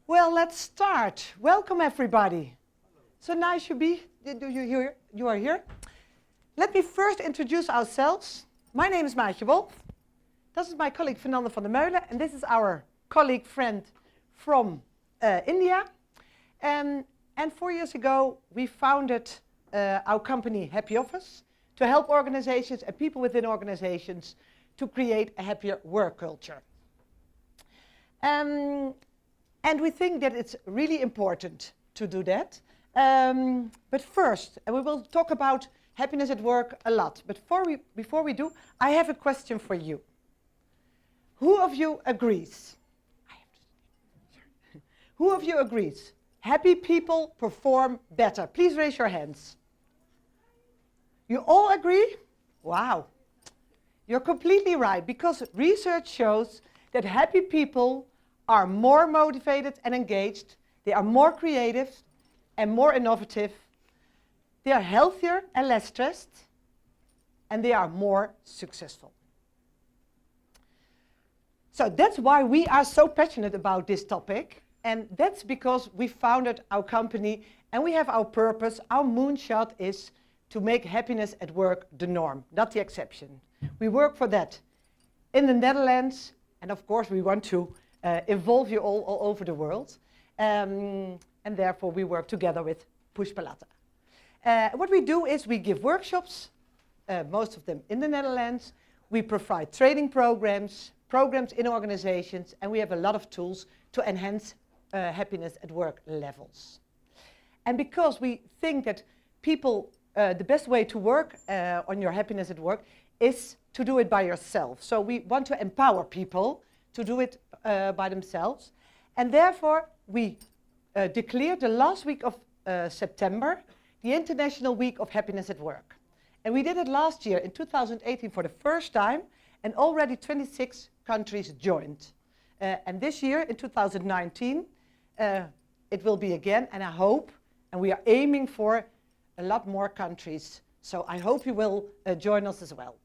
Well, let's start. Welcome, everybody. So nice you are here. Let me first introduce ourselves. My name is Maartje Wolff. This is my colleague Fennande from the Meulen, and this is our colleague friend from India. And 4 years ago, we founded our company Happy Office to help organizations and people within organizations to create a happier work culture. And we think that it's really important to do that. But first, and we will talk about happiness at work a lot, but before we do, I have a question for you. Who of you agrees? Who of you agrees? Happy people perform better. Please raise your hands. You all agree? Wow. You're completely right, because research shows that happy people are more motivated and engaged, they are more creative and more innovative, they are healthier and less stressed, and they are more successful. So that's why we are so passionate about this topic, and that's because we founded our company and we have our purpose. Our moonshot is to make happiness at work the norm, not the exception. We work for that in the Netherlands, and of course we want to involve you all over the world. And therefore we work together with Pushpalata. What we do is we give workshops, most of them in the Netherlands. We provide training programs in organizations, and we have a lot of tools to enhance happiness at work levels. And because we think that people, the best way to work on your happiness at work is to do it by yourself. So we want to empower people to do it by themselves. And therefore, we declared the last week of September the International Week of Happiness at Work. And we did it last year in 2018 for the first time, and already 26 countries joined. And this year, in 2019, it will be again, and I hope, and we are aiming for a lot more countries. So I hope you will join us as well.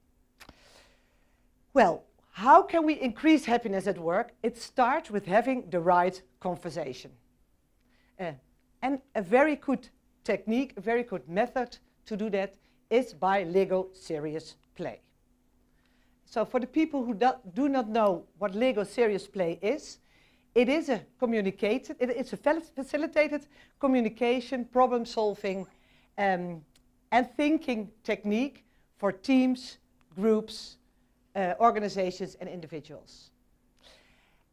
Well, how can we increase happiness at work? It starts with having the right conversation. And a very good technique, a very good method to do that is by Lego serious play. So for the people who do not know what Lego serious play is, it is a it's a facilitated communication, problem solving, and thinking technique for teams, groups, organizations and individuals.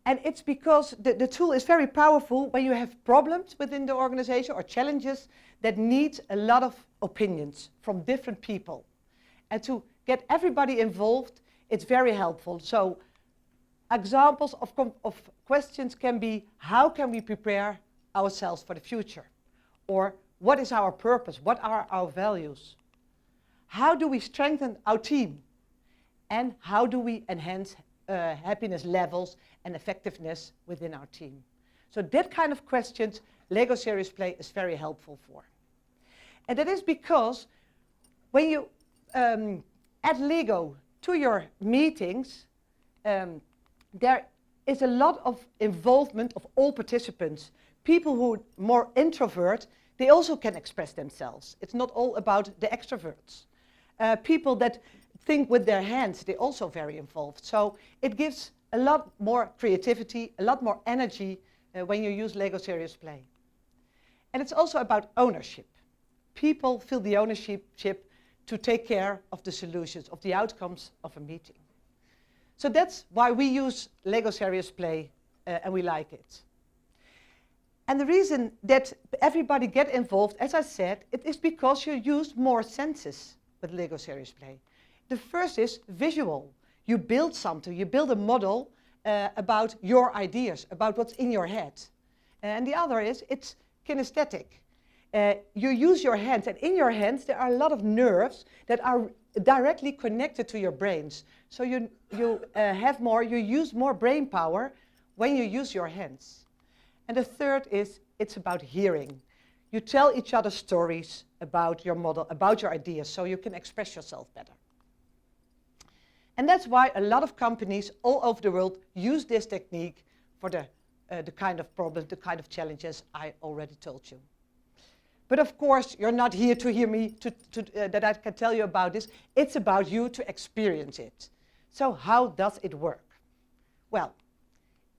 And it's because the tool is very powerful when you have problems within the organization or challenges that need a lot of opinions from different people. And to get everybody involved, it's very helpful. So examples of questions can be, how can we prepare ourselves for the future? Or what is our purpose? What are our values? How do we strengthen our team? And how do we enhance happiness levels and effectiveness within our team? So that kind of questions Lego serious play is very helpful for. And that is because when you add Lego to your meetings, there is a lot of involvement of all participants. People who are more introvert, they also can express themselves. It's not all about the extroverts. People that think with their hands, they're also very involved. So it gives a lot more creativity, a lot more energy when you use Lego serious play. And it's also about ownership. People feel the ownership to take care of the solutions, of the outcomes of a meeting. So that's why we use Lego serious play and we like it. And the reason that everybody get involved, as I said, it is because you use more senses with Lego serious play. The first is visual. You build something, you build a model about your ideas, about what's in your head. And the other is, it's kinesthetic. You use your hands, and in your hands there are a lot of nerves that are directly connected to your brains. So you use more brain power when you use your hands. And the third is, it's about hearing. You tell each other stories about your model, about your ideas, so you can express yourself better. And that's why a lot of companies all over the world use this technique for the the kind of problems, the kind of challenges I already told you. But of course, you're not here to hear me, that I can tell you about this. It's about you to experience it. So how does it work? Well,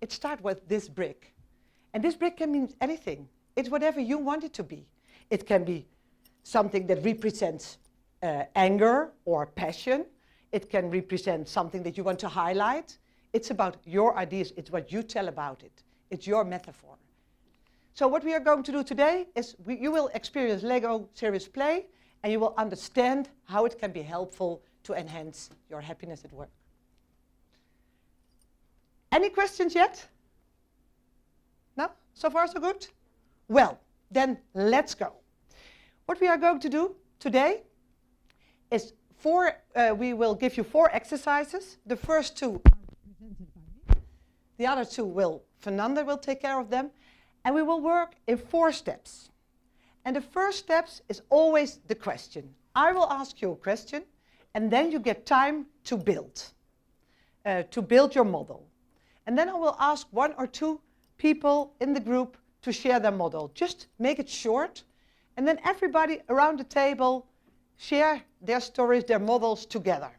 it starts with this brick. And this brick can mean anything. It's whatever you want it to be. It can be something that represents anger or passion. It can represent something that you want to highlight. It's about your ideas. It's what you tell about it. It's your metaphor. So what we are going to do today is you will experience Lego Serious Play, and you will understand how it can be helpful to enhance your happiness at work. Any questions yet? No? So far so good? Well, then let's go. What we are going to do today is we will give you 4 exercises. The first 2 are presented by me. The other 2 Fennande will take care of them. And we will work in 4 steps. And the first steps is always the question. I will ask you a question, and then you get time to build your model. And then I will ask 1 or 2 people in the group to share their model. Just make it short, and then everybody around the table share their stories, their models together.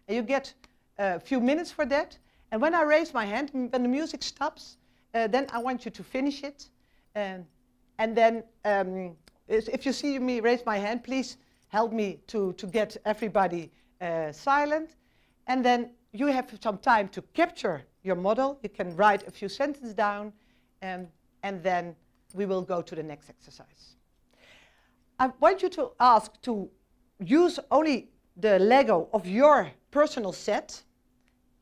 And you get a few minutes for that. And when I raise my hand, when the music stops, then I want you to finish it. And then if you see me raise my hand, please help me to get everybody silent. And then you have some time to capture your model. You can write a few sentences down, and then we will go to the next exercise. I want you to ask to use only the Lego of your personal set,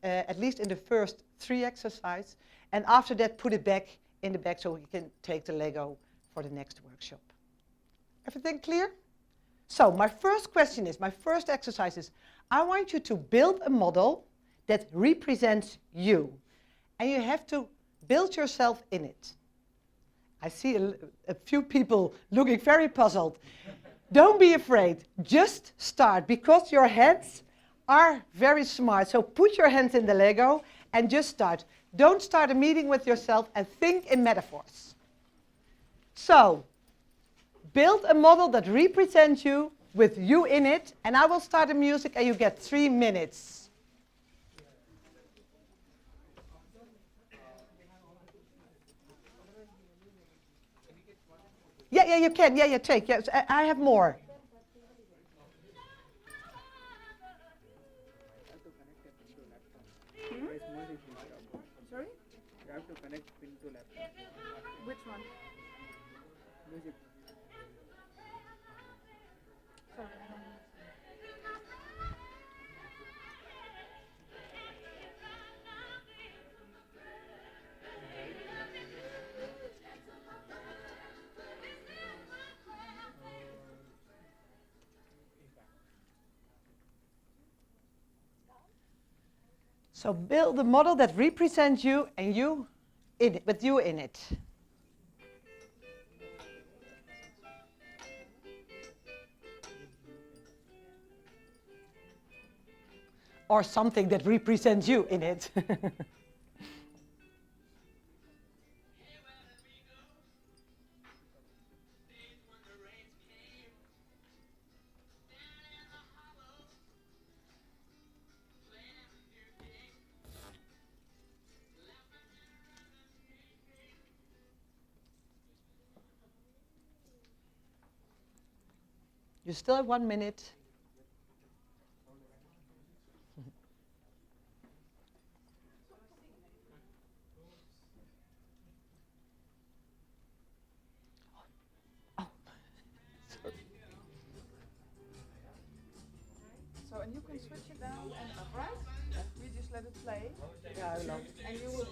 at least in the first 3 exercises. And after that, put it back in the bag so we can take the Lego for the next workshop. Everything clear? So my first exercise is, I want you to build a model that represents you. And you have to build yourself in it. I see a few people looking very puzzled. Don't be afraid. Just start, because your hands are very smart. So put your hands in the Lego and just start. Don't start a meeting with yourself and think in metaphors. So, build a model that represents you with you in it, and I will start the music and you get 3 minutes. Yeah, you can. Yeah, take. Yes, I have more. Sorry? You have to connect pin to laptop. Which one? Music. Sorry. So build a model that represents you and you in it, with you in it. Or something that represents you in it. You still have 1 minute. So, and you can switch it down and up, right? We just let it play. Yeah, I know. And you will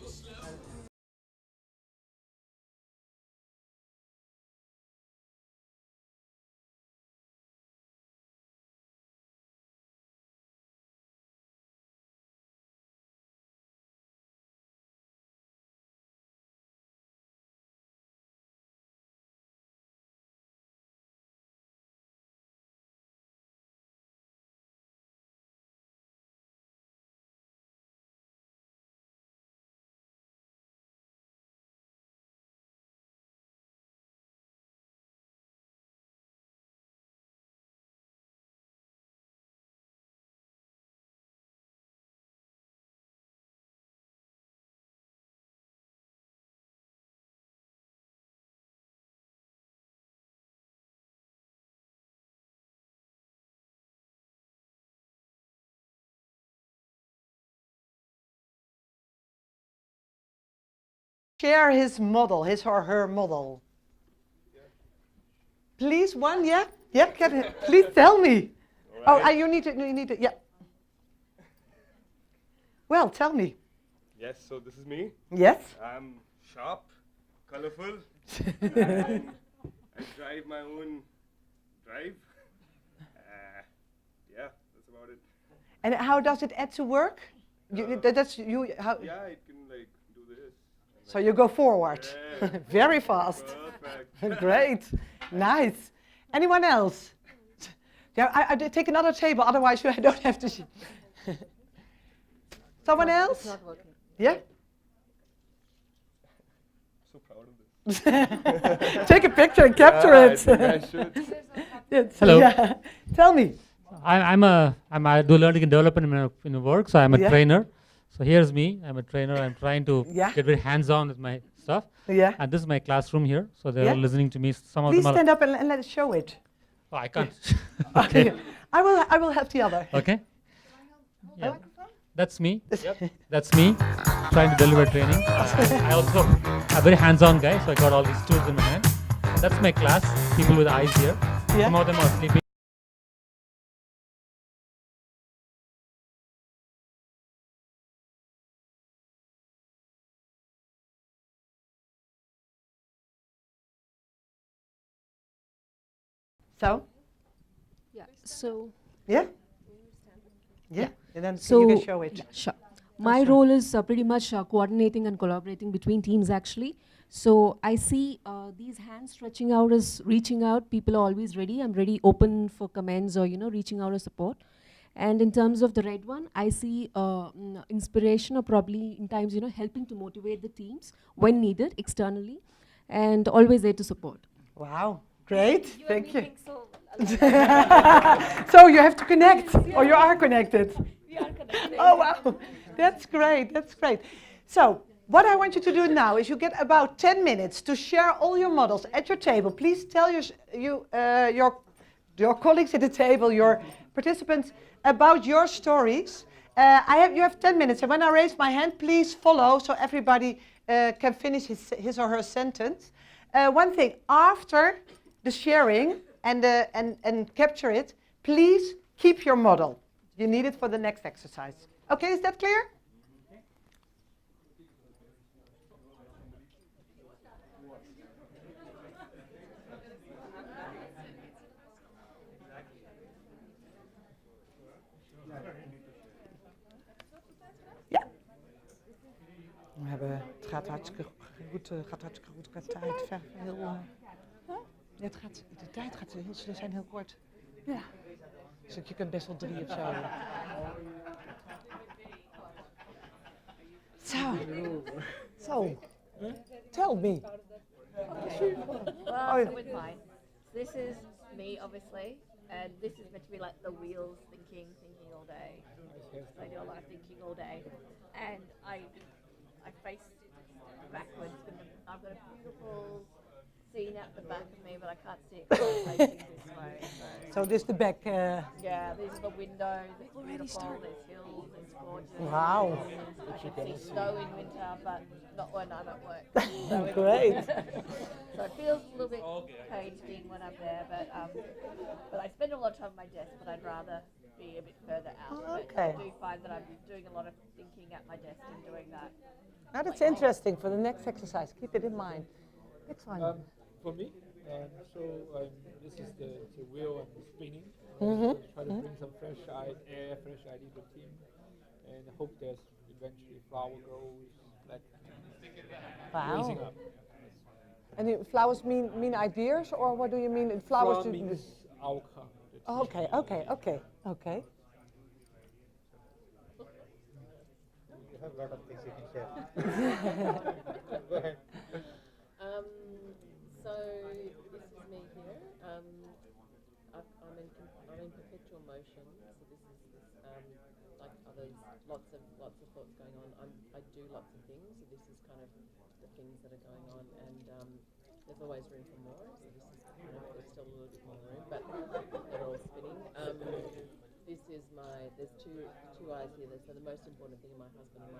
share his model, his or her model? Please, one, yeah? Yeah, please tell me. All right. Oh, you need to, yeah. Well, tell me. Yes, so this is me. Yes? I'm sharp, colorful, and I drive my own drive. Yeah, that's about it. And how does it add to work? That's you. How? Yeah, it can like do this. and So like- you go forward, Yeah. very fast. Perfect. Great, nice. Anyone else? Yeah, I did take another table. Otherwise, I don't have to. Someone else? It's not working. Yeah. So proud of this. Take a picture and capture Yeah, it. I think I should. Yes, Hello. yeah. Tell me. I do learning and development in the work, so I'm a Yeah. trainer. So here's me. I'm a trainer. I'm trying to Yeah. get very hands-on with my stuff. Yeah. And this is my classroom here. So they're Yeah. all listening to me. Some of Please them are. stand up and let's show it. Oh, I can't. Okay. I will help the other. Okay. Yeah. Oh. That's me. That's me trying to deliver training. I also a very hands-on guy, so I got all these tools in my hand. That's my class. People with eyes here. Yeah. Some of them are sleeping. So. Yeah. So, Yeah. Yeah. And then so you can show it. yeah, sure. My sure. role is pretty much coordinating and collaborating between teams actually. So I see these hands stretching out as reaching out. People are always ready. I'm ready, open for comments or reaching out or support. And in terms of the red one, I see inspiration or probably in times helping to motivate the teams when needed externally, and always there to support. Wow. Great. Thank you. So you have to connect, or you are connected. We are connected. Oh wow, that's great. That's great. So what I want you to do now is you get about 10 minutes to share all your models at your table. Please tell your colleagues at the table, your participants, about your stories. You have 10 minutes, and when I raise my hand, please follow so everybody can finish his or her sentence. One thing, after the sharing and capture it, please keep your model. You need it for the next exercise. Okay, is that clear? Ja. Het gaat hartstikke goed, qua tijd. De tijd gaat ze zijn heel kort. Ja. Dus je kunt best wel 3 of zo. So, tell me. Well, so it's fine. This is me, obviously, and this is meant to be like the wheels thinking all day. So I do a lot of thinking all day, and I face backwards. I've got a beautiful scene out the back of me, but I can't see it 'cause I'm facing this way. So this is the back. Yeah, these are the windows. It's beautiful. There's hills. It's gorgeous. Wow. I can see snow in winter, but not when I'm at work. Great. So it feels a little bit caged in when I'm there, but I spend a lot of time at my desk, but I'd rather be a bit further out. Oh, But okay. I do find that I'm doing a lot of thinking at my desk and doing that. Now that's interesting for the next exercise. Keep it in mind. Next one. For me, this is the wheel and the spinning. Mhm. So try to bring some fresh air, fresh idea to the team, and hope there's eventually flower grows, like raising Wow. up. And the flowers mean ideas, or what do you mean? Flowers Flower means outcome. Oh, okay. You have a lot of things you can share. Go ahead. So this is me here. I'm in perpetual motion. So this is like others, lots of thoughts going on. I do lots of things. So this is kind of the things that are going on, and there's always room for more. So this is there's still a little bit more room, but they're all spinning. this is there's two eyes here. So the most important thing are my husband and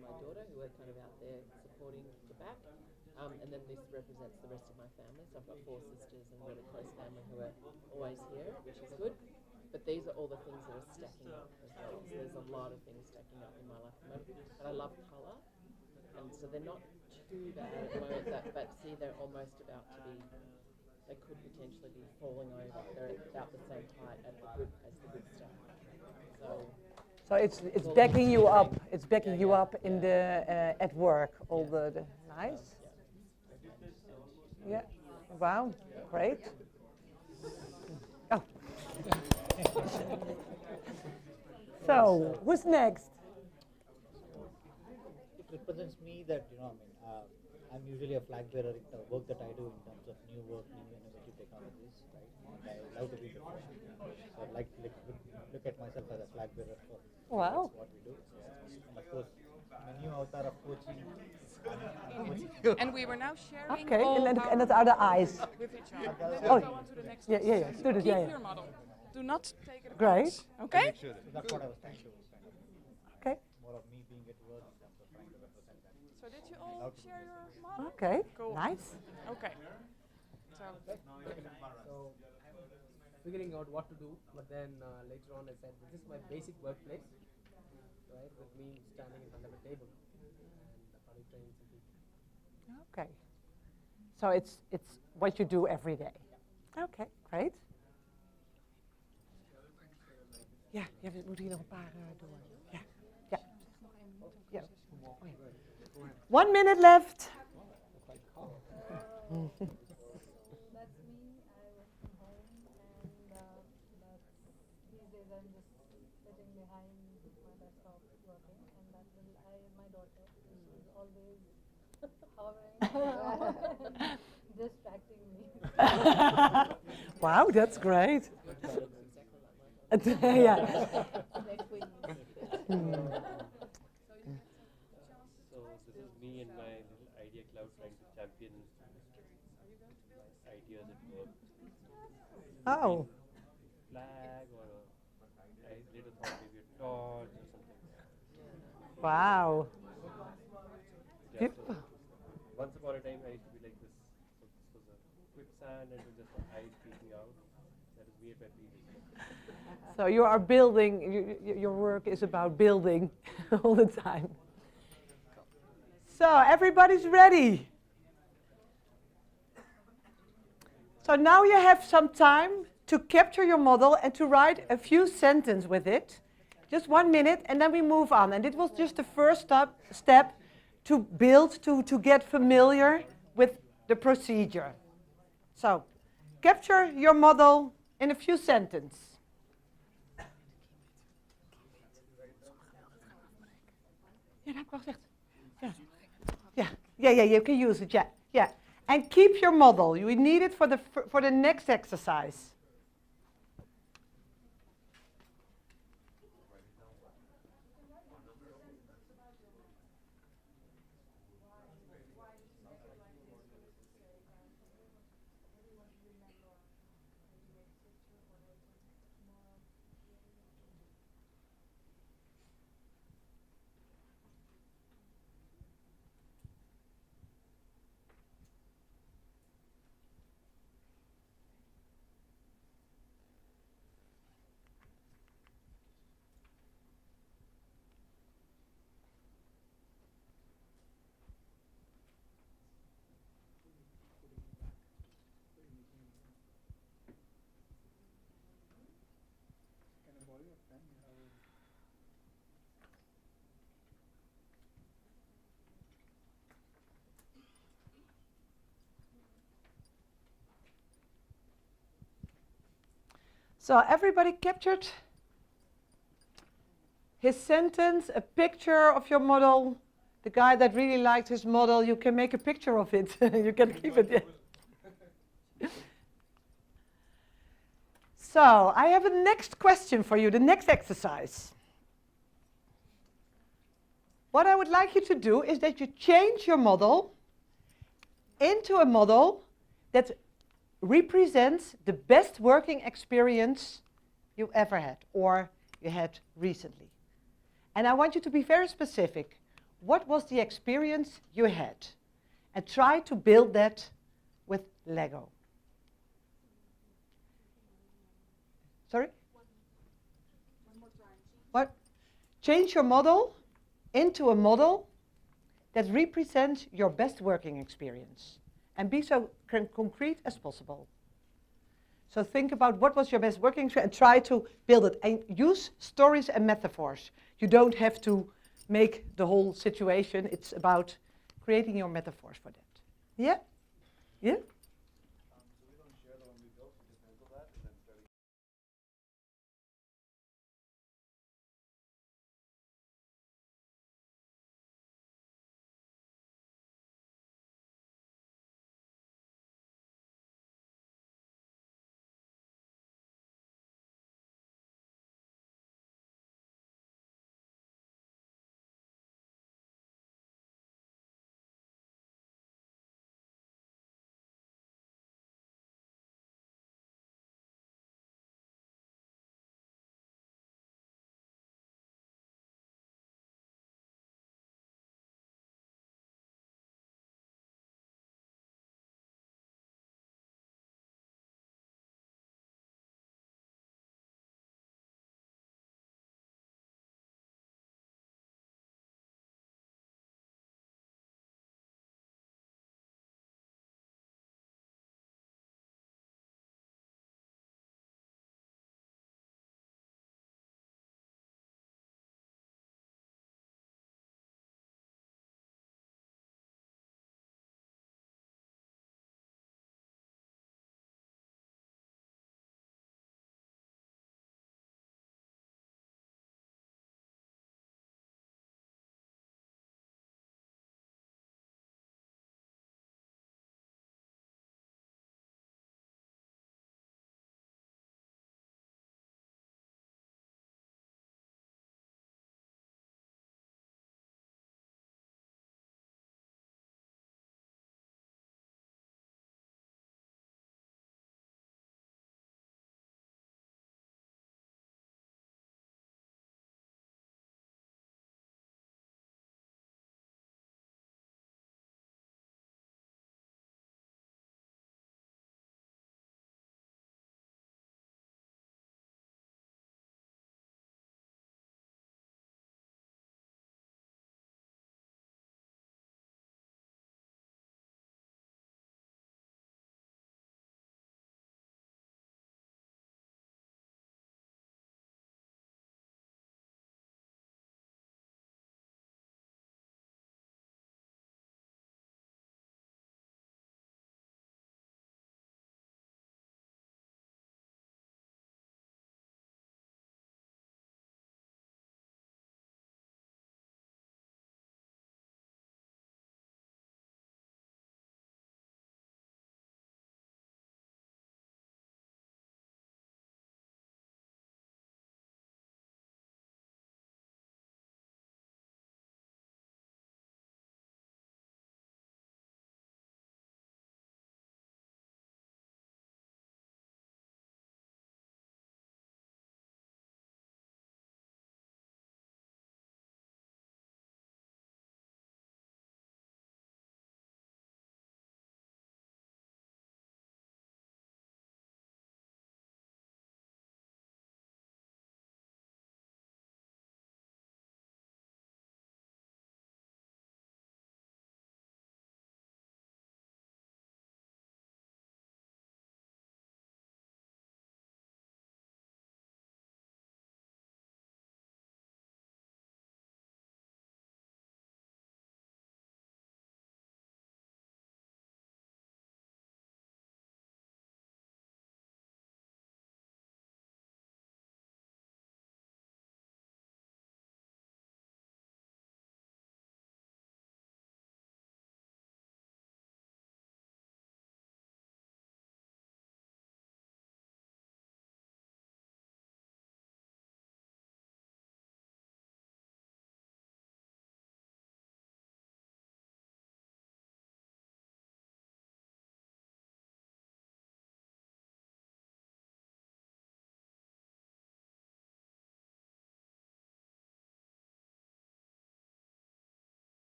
my daughter, who are kind of out there supporting the back. And then this represents the rest of my family. So I've got 4 sisters and really close family who are always here, which is good. But these are all the things that are stacking up as well. So there's a lot of things stacking up in my life at the moment. But I love colour, and so they're not too bad at the moment. But see, they're almost about to be. They could potentially be falling over. They're about the same height as the good stuff. So it's backing you up. It's backing you up in the at work. All the nice. Yeah. Wow. Great. Oh. So who's next? It represents me that, I'm usually a flag bearer in the work that I do in terms of new work, new innovative technologies, right? And I love to be different. So I'd like to look at myself as a flag bearer for Wow. what we do. And of course, my new avatar of coaching. And we were now sharing Okay, all and our that are the eyes. with each other. Then Oh, we go on to the next yeah, one. yeah, yeah. So Do this, keep yeah, yeah. your model. Do not take it apart. Great. Okay? So that's what I was trying to kind of Okay. more of me being at work in terms of trying to represent that. So did you all share your model? Okay. Cool. Nice. Okay. So So figuring out what to do, but then later on I said, this is my basic workplace, right? With me standing in front of a table and probably training some people. Okay. So it's what you do every day. Okay, great. Ja, we moeten hier nog een paar doen. Ja, ja. Ja. Oh, ja. 1 minute left. That's me. I work from home, and these days I'm just sitting behind my desktop working, and that will my daughter, she's always hovering, distracting me. Wow, that's great. Yeah. Next week. So this is me and my little idea cloud trying to champion ideas at work. Oh. Flag or I later thought maybe a torch or something. Wow. Yeah, Beautiful. so once upon a time I used to be like this. So this was a quicksand and it was just my eyes peeking out. That is me at my previous work. So you are building, your work is about building all the time. So everybody's ready. So now you have some time to capture your model and to write a few sentences with it. Just 1 minute and then we move on. And it was just the first step to build, to get familiar with the procedure. So capture your model in a few sentences. Yeah, dat heb ik al gezegd. Yeah, you can use it, yeah. And keep your model. You need it for the next exercise. So everybody captured his sentence, a picture of your model. The guy that really liked his model, you can make a picture of it. You can keep it. So I have a next question for you, the next exercise. What I would like you to do is that you change your model into a model that represents the best working experience you ever had or you had recently. And I want you to be very specific. What was the experience you had? And try to build that with Lego. Sorry? What? Change your model into a model that represents your best working experience. And be so concrete as possible. So think about what was your best working experience and try to build it. And use stories and metaphors. You don't have to make the whole situation. It's about creating your metaphors for that. Yeah? Yeah?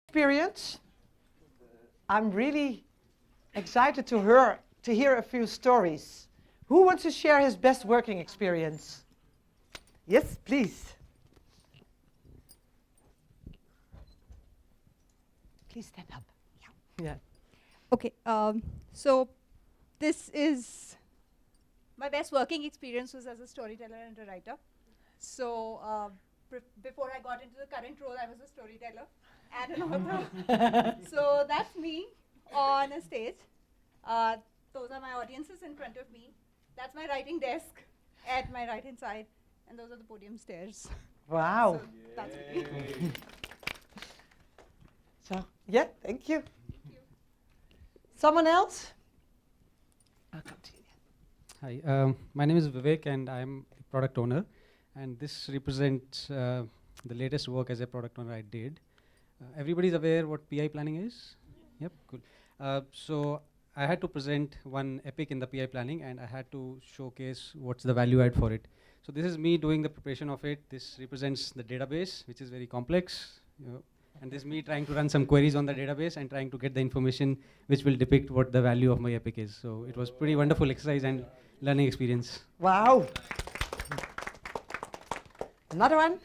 Experience. I'm really excited to hear a few stories. Who wants to share his best working experience? Yes, please. Please stand up. Yeah. Okay, so this is my best working experience was as a storyteller and a writer. So before I got into the current role, I was a storyteller and an author. So that's me on a stage. Those are my audiences in front of me. That's my writing desk at my right hand side, and those are the podium stairs. Wow. So that's me. So, yeah, thank you. Someone else? I'll come to you. Hi, my name is Vivek and I'm a product owner, and this represents the latest work as a product owner I did. Everybody's aware what PI planning is? Yep, cool. So I had to present one epic in the PI planning and I had to showcase what's the value add for it. So this is me doing the preparation of it. This represents the database, which is very complex. And this is me trying to run some queries on the database and trying to get the information which will depict what the value of my epic is. So it was pretty wonderful exercise and learning experience. Wow. Another one?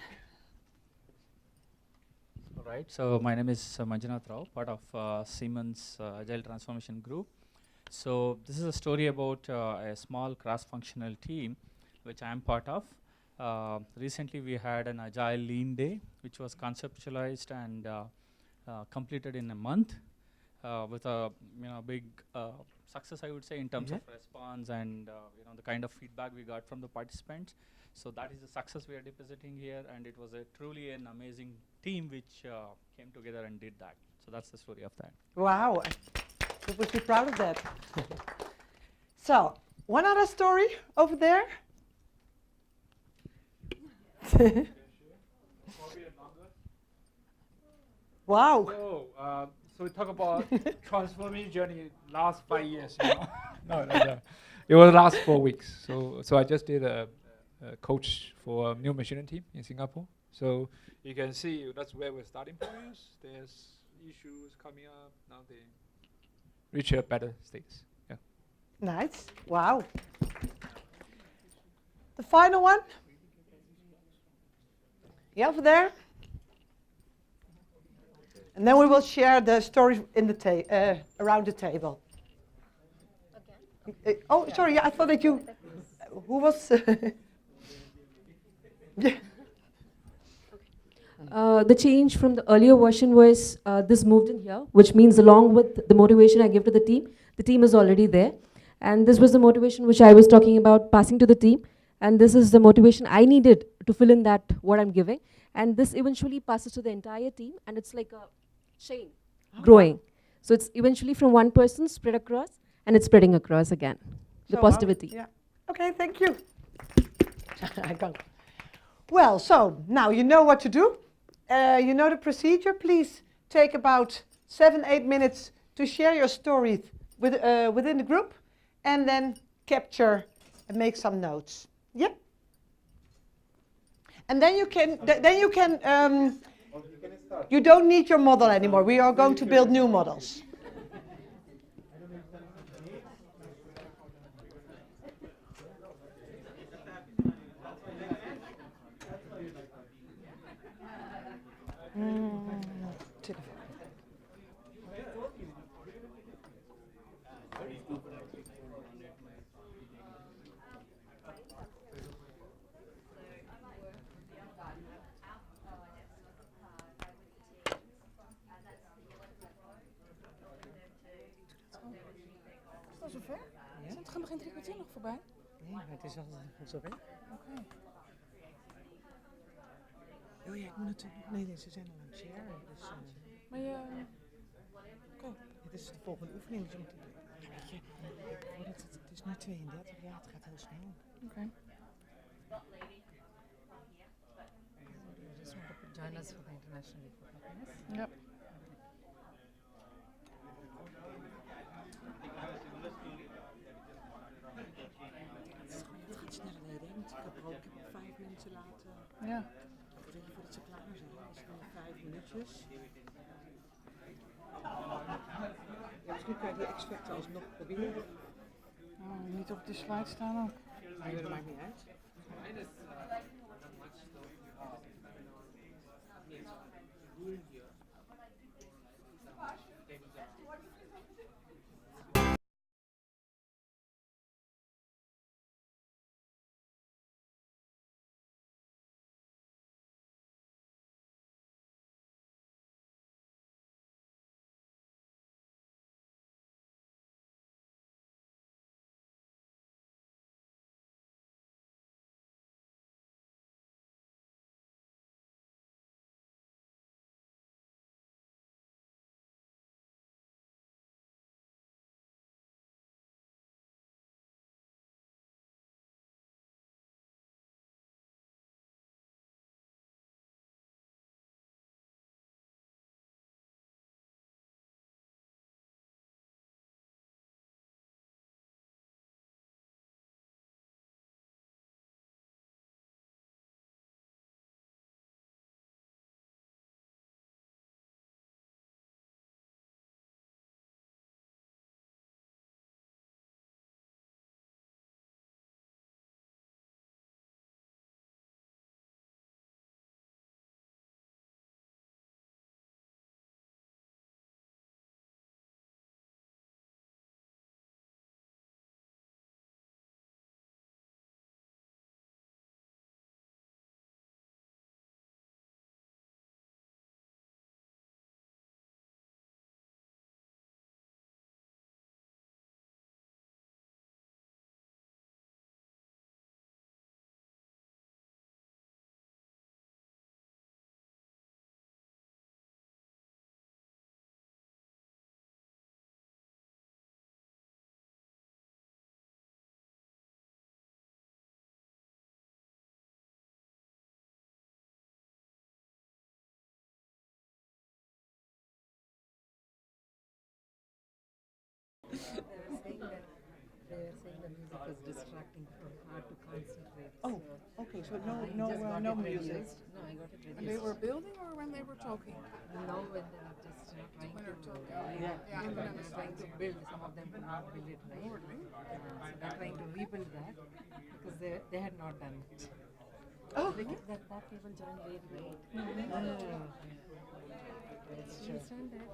All right, so my name is Manjunath Rao, part of Siemens Agile Transformation Group. So this is a story about a small cross-functional team which I am part of. Recently we had an Agile Lean Day which was conceptualized and completed in a month with a big success, I would say, in terms of response and the kind of feedback we got from the participants. So that is the success we are depositing here, and it was truly an amazing team which came together and did that. So that's the story of that. Wow, I would be proud of that. So, one other story over there. Wow. So we talk about transforming journey last 5 years. No. It was last 4 weeks. So I just did a coach for a new machine team in Singapore. So you can see that's where we're starting point is. There's issues coming up. Now they reach a better status. Yeah. Nice. Wow. The final one. Yeah, over there. And then we will share the stories in the around the table. Okay. Oh, sorry. Yeah, I thought that you. Who was? Yeah. The change from the earlier version was this moved in here, which means along with the motivation I give to the team is already there. And this was the motivation which I was talking about passing to the team. And this is the motivation I needed to fill in that what I'm giving. And this eventually passes to the entire team, and it's like a chain growing. So it's eventually from one person spread across, and it's spreading across again. The positivity. Yeah. Okay, thank you. I got it. Well, so now you know what to do. You know the procedure. Please take about 7-8 minutes to share your stories within the group, and then capture and make some notes. Yeah. And then you can. You don't need your model anymore. We are going to build new models. Is dat zover? Ja. Gaan we geen 3 kwartier nog voorbij? Nee, maar het is al zo weg. Oké. Oh ja, ik moet natuurlijk. Nee, ze zijn al aan het sharen. Dus, Maar je... Oké. Dit is de volgende oefening. Dus weet je, het is nu 32, ja, het gaat heel snel. Oké. Join us for the International Week of Happiness. Ja. Het gaat sneller reden, want ik heb er ook 5 mensen laten. Ja. Voordat ze klaar zijn. Dus dan 5 minuutjes. Misschien kan je die X-factor alsnog proberen. Niet op de slide staan ook. Nee, dat maakt niet uit. They were saying the music is distracting, hard to concentrate. Oh, so okay, so I no just got no it music. reduced. No, I got it reduced. And they were building or when they were talking? No, when they were just trying When to, they're talking. yeah, Yeah, I can they're understand. trying to build. Some of them could not build it right. So they're trying to rebuild that because they had not done it. Oh, that people joined late, right? That's Do you true. stand there?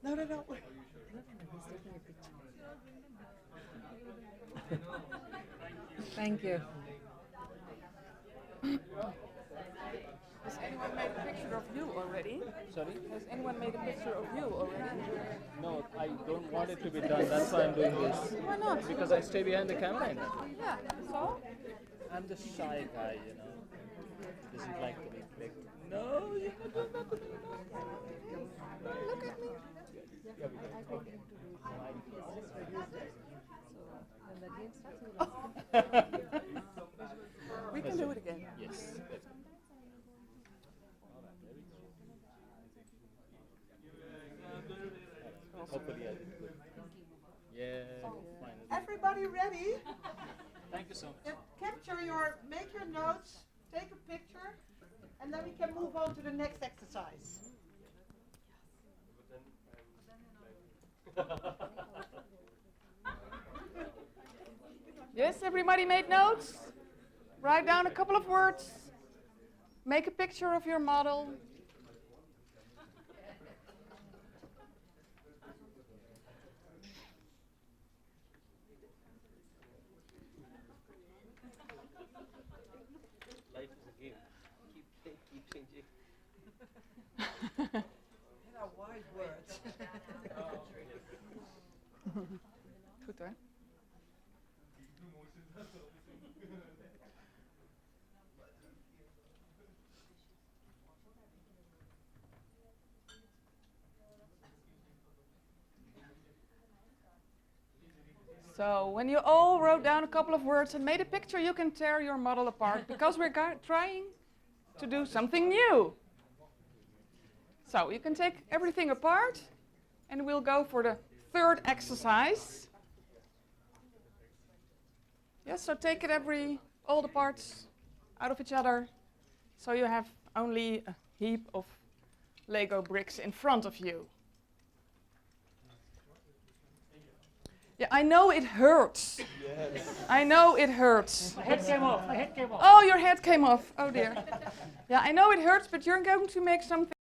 No. Look, he's taking a picture. Thank you. Has anyone made a picture of you already? Sorry? Has anyone made a picture of you already? No, I don't want it to be done. That's why I'm doing this. Why not? Because I stay behind the camera. Yeah, so? I'm the shy guy, you know. Doesn't like to be clicked. No, you can do that. Look at me. I told him to do it. He's just reduced it. So when the game starts, we'll ask him. We can do it again. Yes. Hopefully I did good. Yeah, finally. Everybody ready? Thank you so much. Make your notes, take a picture, and then we can move on to the next exercise. Yes, everybody made notes? Write down a couple of words. Make a picture of your model. Life is a game. Keep changing. These are wise words. Goed hoor. So when you all wrote down a couple of words and made a picture, you can tear your model apart because we're trying to do something new. So you can take everything apart and we'll go for the third exercise. Yes, so take all the parts out of each other so you have only a heap of Lego bricks in front of you. Yeah, I know it hurts. Yes. I know it hurts. My head came off. My head came off. Oh, your head came off. Oh dear. Yeah, I know it hurts, but you're going to make something.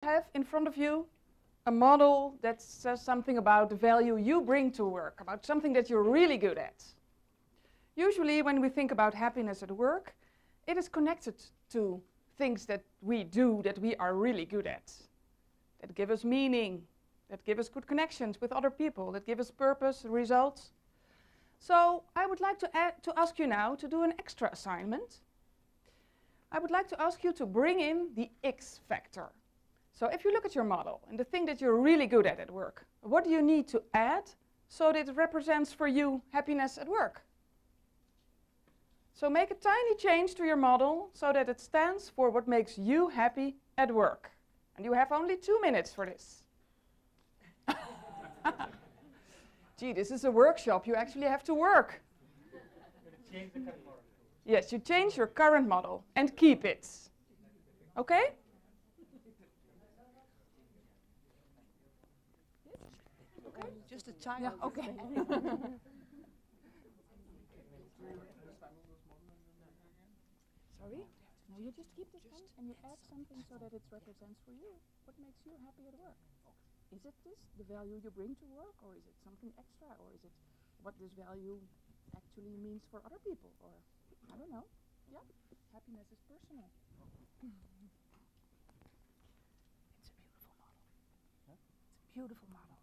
have in front of you a model that says something about the value you bring to work, about something that you're really good at. Usually when we think about happiness at work, it is connected to things that we do that we are really good at, that give us meaning, that give us good connections with other people, that give us purpose, results. So I would like to ask you now to do an extra assignment. I would like to ask you to bring in the X factor. So if you look at your model and the thing that you're really good at work, what do you need to add so that it represents for you happiness at work? So make a tiny change to your model so that it stands for what makes you happy at work. And you have only 2 minutes for this. Gee, this is a workshop. You actually have to work. Yes, you change your current model and keep it. Okay? Okay? Just a tiny. Yeah, okay. Sorry? No, you just keep this one and you add something so that it represents for you what makes you happy at work. Is it this, the value you bring to work, or is it something extra, or is it what this value actually means for other people, or I don't know. Yeah, happiness is personal. It's a beautiful model. Huh? It's a beautiful model.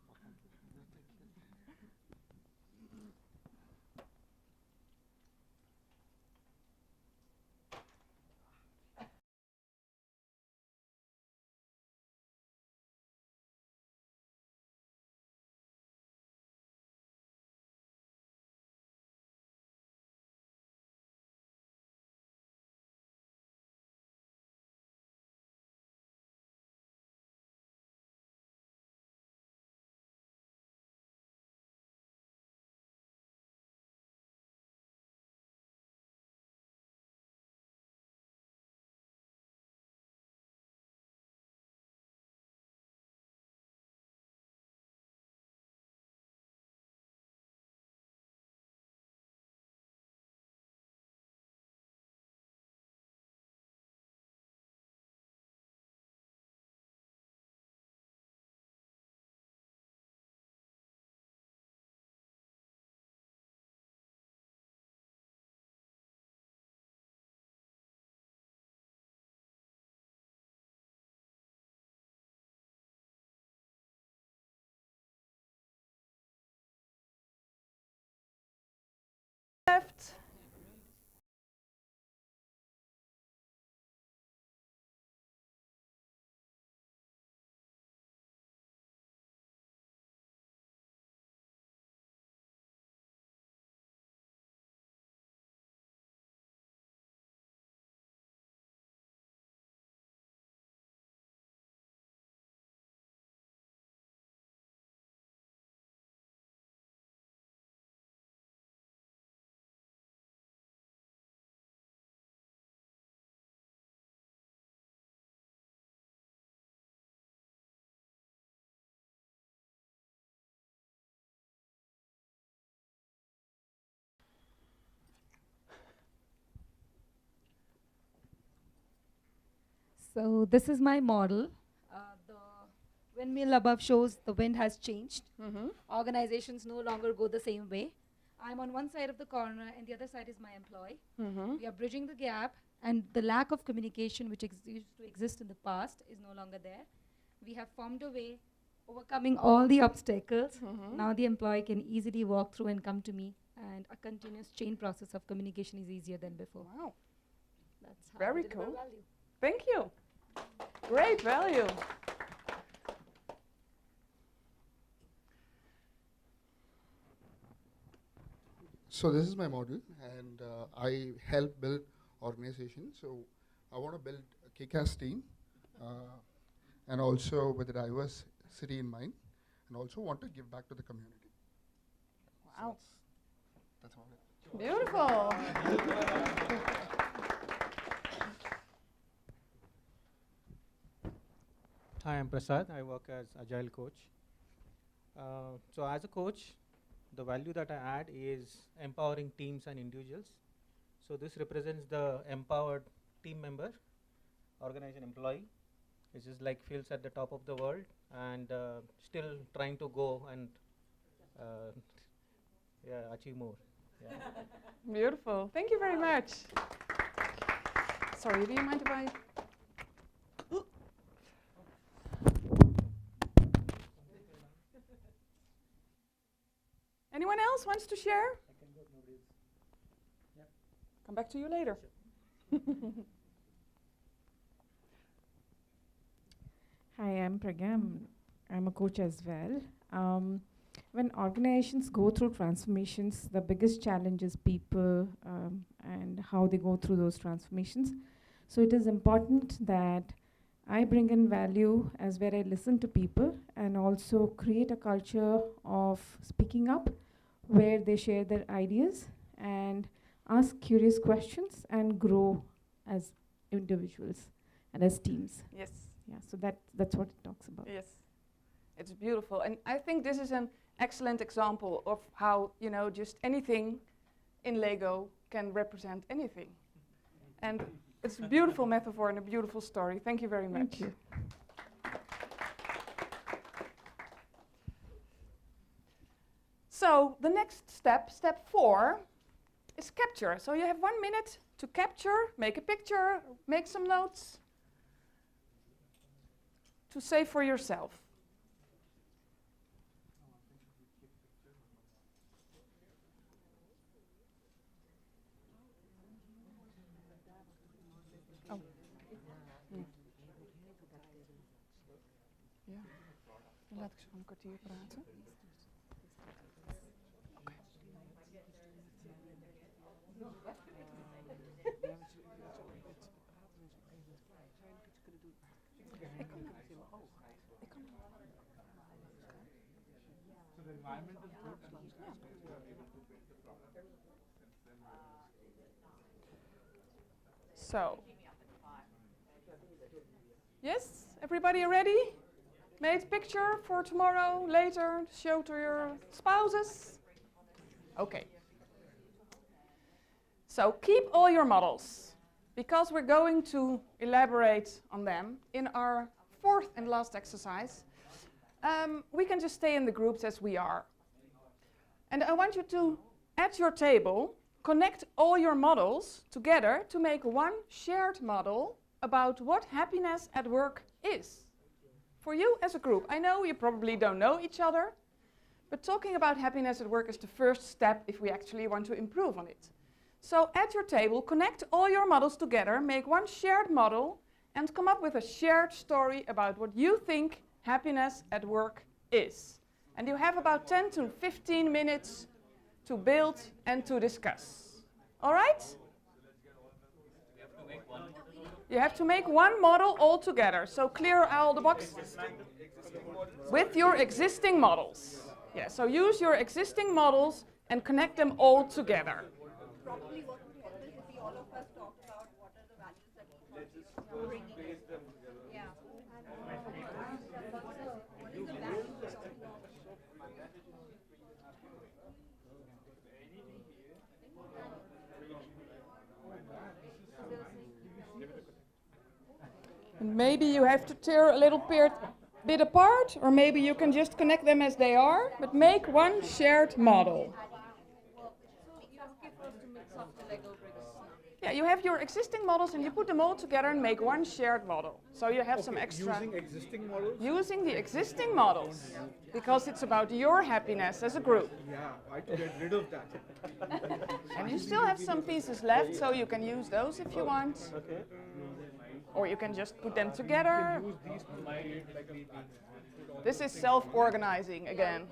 Left. So this is my model. The windmill above shows the wind has changed. Organizations no longer go the same way. I'm on one side of the corner and the other side is my employee. We are bridging the gap, and the lack of communication which used to exist in the past is no longer there. We have formed a way, overcoming all the obstacles. Now the employee can easily walk through and come to me, and a continuous chain process of communication is easier than before. Wow. That's how Very we deliver cool. value. Thank you. Great value. So this is my model, and I help build organizations. So I want to build a kick-ass team, and also with a diversity in mind, and also want to give back to the community. Wow. So that's all it. Beautiful. Hi, I'm Prasad. I work as Agile coach. So as a coach, the value that I add is empowering teams and individuals. So this represents the empowered team member, organization employee, which is like feels at the top of the world and still trying to go and achieve more. Yeah. Beautiful. Thank you very much. Sorry, do you mind if I? Anyone else wants to share? Come back to you later. Hi, I'm Pragya. I'm a coach as well. When organizations go through transformations, the biggest challenge is people and how they go through those transformations. So it is important that I bring in value as where I listen to people and also create a culture of speaking up where they share their ideas and ask curious questions and grow as individuals and as teams. Yes. Yeah, so that's what it talks about. Yes, it's beautiful. And I think this is an excellent example of how, you know, just anything in Lego can represent anything. And it's a beautiful metaphor and a beautiful story. Thank you very much. Thank you. So the next step, step 4, is capture. So you have 1 minute to capture, make a picture, make some notes to save for yourself. Oh. Ja. Dan laat ik ze gewoon een kwartier praten. So, yes, everybody ready? Made picture for tomorrow, later, show to your spouses? Okay. So keep all your models, because we're going to elaborate on them in our 4th and last exercise. We can just stay in the groups as we are. And I want you to, at your table, connect all your models together to make one shared model about what happiness at work is. For you as a group. I know you probably don't know each other, but talking about happiness at work is the first step if we actually want to improve on it. So at your table, connect all your models together, make one shared model, and come up with a shared story about what you think happiness at work is. And you have about 10 to 15 minutes to build and to discuss. All right? You have to make one model all together. So clear all the boxes with your existing models. Yeah, so use your existing models and connect them all together. Probably what would help is if we all of us talk about what are the values that we are bringing in. Yeah. What is the value we're talking about? And maybe you have to tear a little bit apart, or maybe you can just connect them as they are, but make one shared model. Yeah, you have your existing models and you put them all together and make one shared model. So you have some extra. Using existing models? Using the existing models, because it's about your happiness as a group. Yeah, I have to get rid of that. And you still have some pieces left, so you can use those if you want. Okay. Or you can just put them together. This is self-organizing again.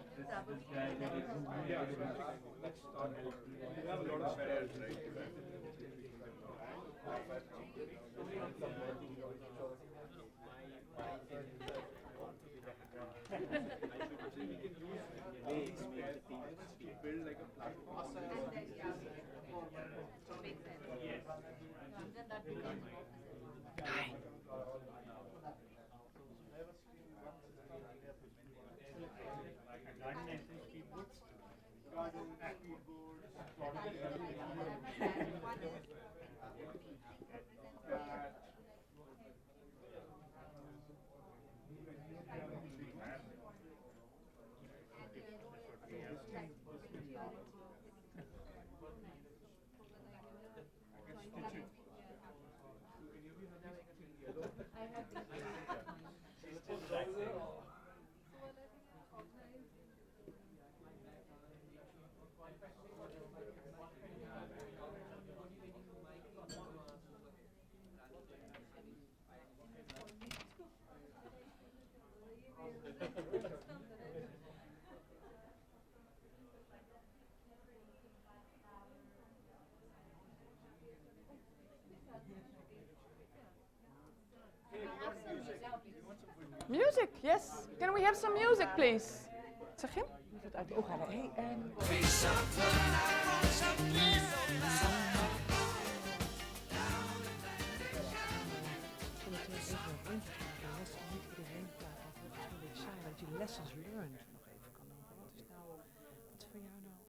Music, yes. Can we have some music, please? Zeg je? Het uit de oog halen. Hey, lessons learned nog even kan noemen. Wat is nou, wat voor jou nou?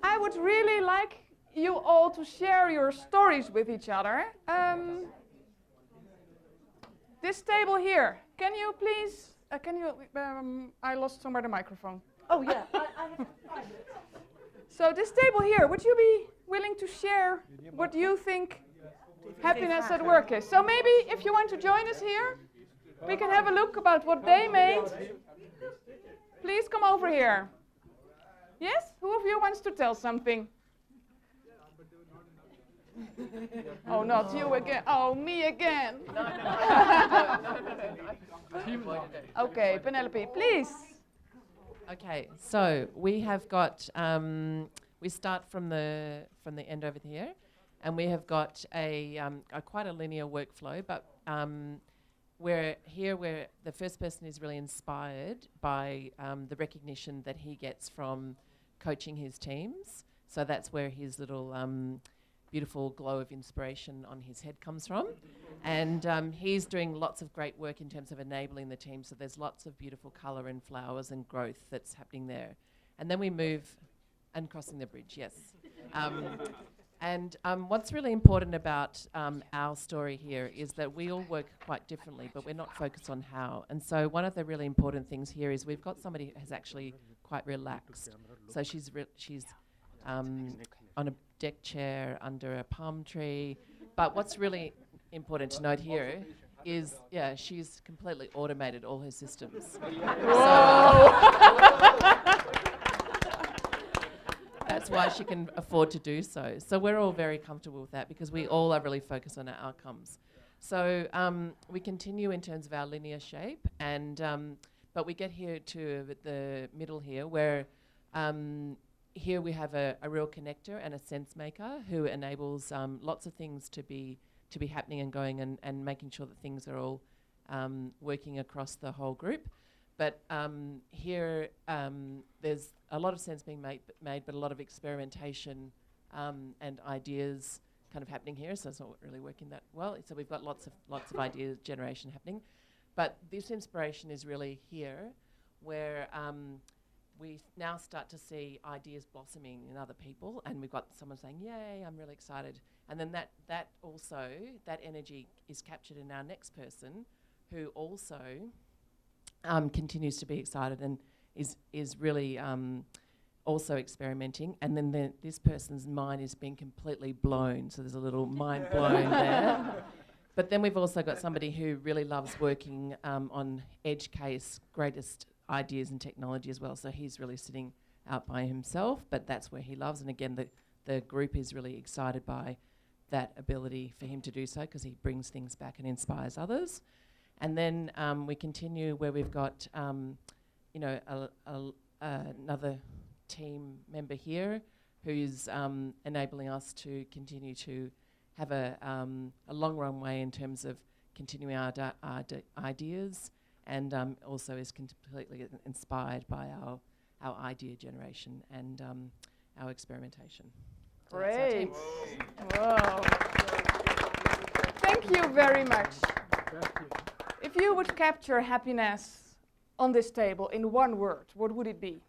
I would really like you all to share your stories with each other. This table here, can you please, I lost somewhere the microphone. Oh yeah. So this table here, would you be willing to share what you think happiness at work is? So maybe if you want to join us here, we can have a look about what they made. Please come over here. Yes? Who of you wants to tell something? Oh, not you again. Oh, me again. Okay, Penelope, please. Okay, so we have got, we start from the end over here, and we have got a quite a linear workflow, but where the first person is really inspired by the recognition that he gets from coaching his teams. So that's where his little beautiful glow of inspiration on his head comes from. And he's doing lots of great work in terms of enabling the team. So there's lots of beautiful colour and flowers and growth that's happening there. And then we move, and crossing the bridge, yes. And what's really important about our story here is that we all work quite differently, but we're not focused on how. And so one of the really important things here is we've got somebody who has actually quite relaxed. So she's on a deck chair under a palm tree. But what's really important to note here is, yeah, she's completely automated all her systems. That's why she can afford to do so. So we're all very comfortable with that because we all are really focused on our outcomes. So we continue in terms of our linear shape, and but we get here to the middle here, where here we have a real connector and a sense maker who enables lots of things to be happening and going, and making sure that things are all working across the whole group. But here there's a lot of sense being made, but a lot of experimentation and ideas kind of happening here. So it's not really working that well. So we've got lots of idea generation happening. But this inspiration is really here, where we now start to see ideas blossoming in other people, and we've got someone saying, "Yay, I'm really excited." And then that energy is captured in our next person, who also continues to be excited and is really also experimenting. And then this person's mind is being completely blown, so there's a little mind blown there. But then we've also got somebody who really loves working on edge case, greatest ideas and technology as well. So he's really sitting out by himself, but that's where he loves. And again, the group is really excited by that ability for him to do so, because he brings things back and inspires others. And then we continue where we've got, another team member here who's enabling us to continue to have a long runway in terms of continuing our ideas, and also is completely inspired by our idea generation and our experimentation. So that's our team. Great. Whoa. Thank you very much. If you would capture happiness on this table in one word, what would it be?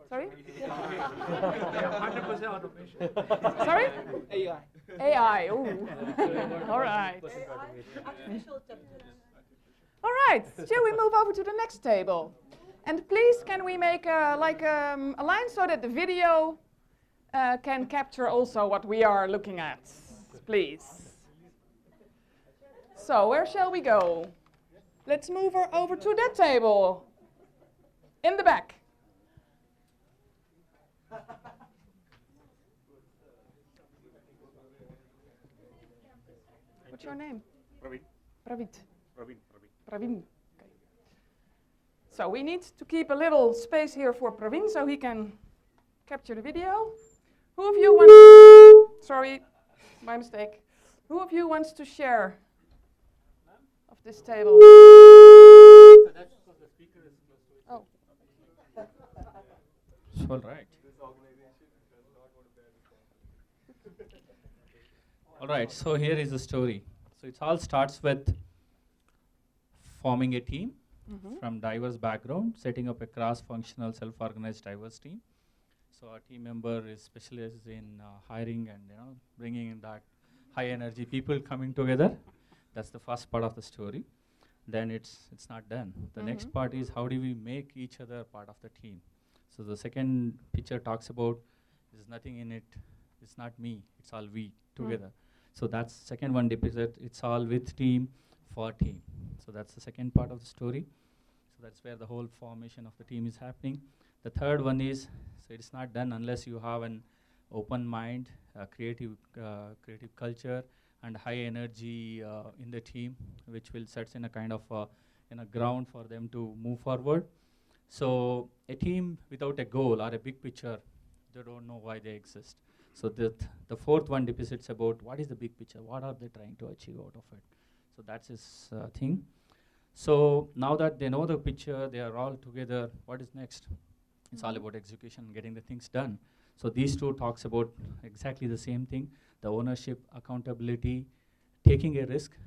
Sorry? 100% automation. Sorry? AI. AI, ooh. All right. All right, shall we move over to the next table? And please, can we make a line so that the video can capture also what we are looking at, please. So where shall we go? Let's move over to that table. In the back. What's your name? Praveen. Praveen. Praveen. Praveen. Okay. So we need to keep a little space here for Praveen so he can capture the video. Who of you wants... Sorry, my mistake. Who of you wants to share of this table? So that's because the speaker is close to it. Oh. All right. All right, so here is the story. So it all starts with forming a team from diverse background, setting up a cross-functional, self-organized, diverse team. So our team member is specialized in hiring and bringing in that high-energy people coming together. That's the first part of the story. Then it's not done. The next part is how do we make each other part of the team. So the second picture talks about there's nothing in it. It's not me. It's all we together. So that's second one depicted. It's all with team for team. So that's the second part of the story. So that's where the whole formation of the team is happening. The third one is so it's not done unless you have an open mind, creative culture, and high energy in the team, which will set in a kind of ground for them to move forward. So a team without a goal or a big picture, they don't know why they exist. So the fourth one depicts about what is the big picture, what are they trying to achieve out of it. So that's his thing. So now that they know the picture, they are all together, what is next? It's all about execution, getting the things done. So these two talks about exactly the same thing, the ownership, accountability, taking a risk,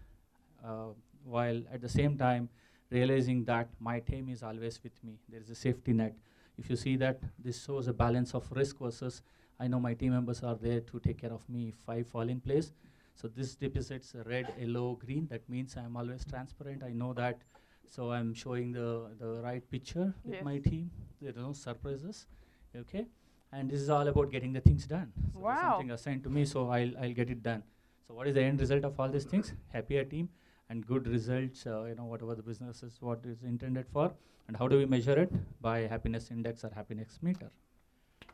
while at the same time realizing that my team is always with me. There is a safety net. If you see that, this shows a balance of risk versus I know my team members are there to take care of me if I fall in place. So this depicts red, yellow, green. That means I'm always transparent. I know that. So I'm showing the right picture with my team. There are no surprises. Okay. And this is all about getting the things done. So there's something assigned to me, so I'll get it done. So what is the end result of all these things? Happier team and good results, whatever the business is, what is intended for. And how do we measure it? By happiness index or happiness meter.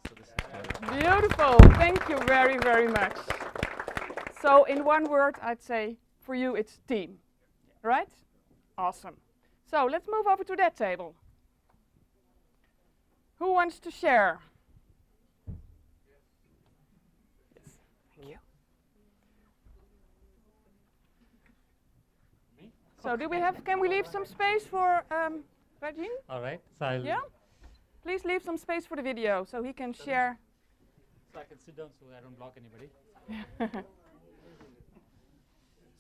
So this is beautiful. Thank you very, very much. So in one word, I'd say for you it's team, right? Awesome. So let's move over to that table. Who wants to share? Yes, thank you. Me? So can we leave some space for Rajin? All right. So Yeah? Please leave some space for the video so he can share. So I can sit down so I don't block anybody.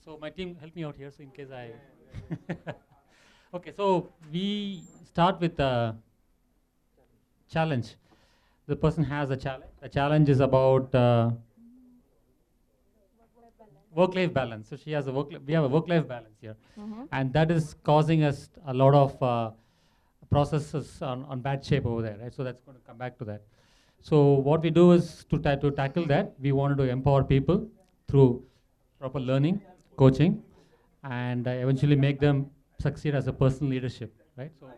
So my team help me out here, so in case I... Okay, so we start with a challenge. The person has a challenge. The challenge is about work-life balance. So she has we have a work-life balance here. And that is causing us a lot of processes on bad shape over there, right? So that's going to come back to that. So what we do is to tackle that, we wanted to empower people through proper learning, coaching, and eventually make them succeed as a personal leadership, right? So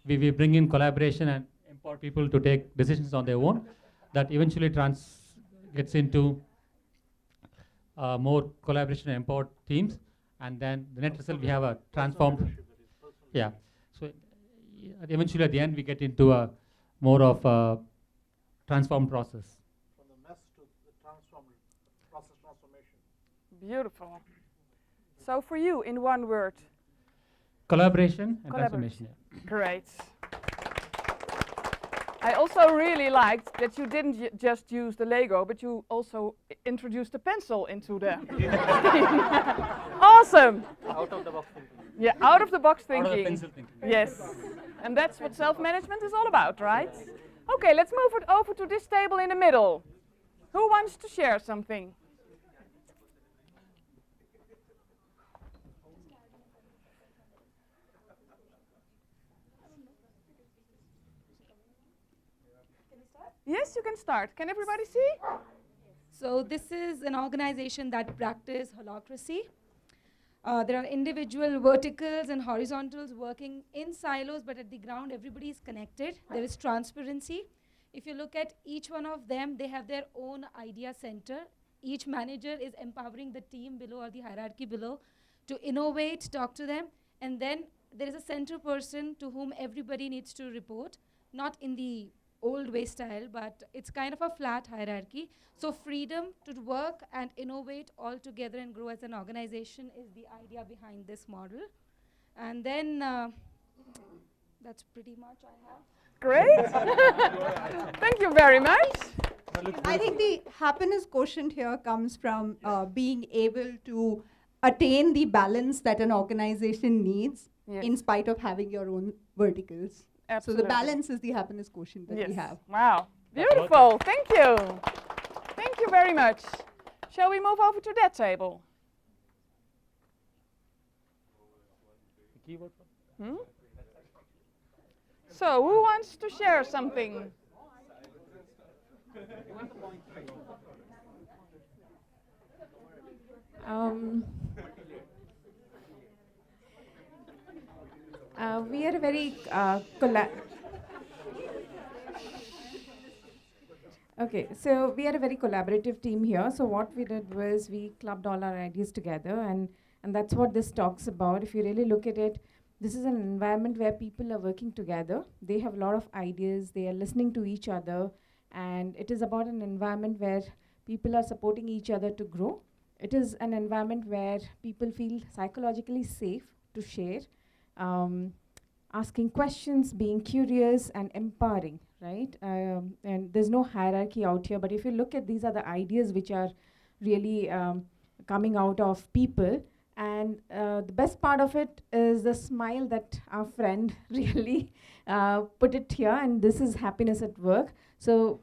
we bring in collaboration and empower people to take decisions on their own. That eventually gets into more collaboration and empowered teams, and then the net result we have a transformed. Yeah. So eventually at the end we get into a more of a transformed process. From the mess to the process transformation. Beautiful. So for you, in one word. Collaboration and transformation. Yeah. Great. I also really liked that you didn't just use the Lego, but you also introduced the pencil into the Awesome. Out of the box thinking. Yeah, out of the box thinking. Out of the pencil thinking. Yes. And that's what self-management is all about, right? Okay, let's move it over to this table in the middle. Who wants to share something? Yes, you can start. Can everybody see? So this is an organization that practice holacracy. There are individual verticals and horizontals working in silos, but at the ground everybody is connected. There is transparency. If you look at each one of them, they have their own idea center. Each manager is empowering the team below or the hierarchy below to innovate, talk to them, and then there is a center person to whom everybody needs to report, not in the old way style, but it's kind of a flat hierarchy. So freedom to work and innovate all together and grow as an organization is the idea behind this model. And then that's pretty much I have. Great. Thank you very much. I think the happiness quotient here comes from being able to attain the balance that an organization needs in spite of having your own verticals. Absolutely. So the balance is the happiness quotient that we have. Wow. Beautiful. Thank you. Thank you very much. Shall we move over to that table? Hmm? So, who wants to share something? We are a very Okay, so we are a very collaborative team here. So what we did was we clubbed all our ideas together, and that's what this talks about. If you really look at it, this is an environment where people are working together. They have a lot of ideas. They are listening to each other, and it is about an environment where people are supporting each other to grow. It is an environment where people feel psychologically safe to share, asking questions, being curious, and empowering, right? And there's no hierarchy out here, but if you look at these are the ideas which are really coming out of people. And the best part of it is the smile that our friend really put it here, and this is happiness at work. So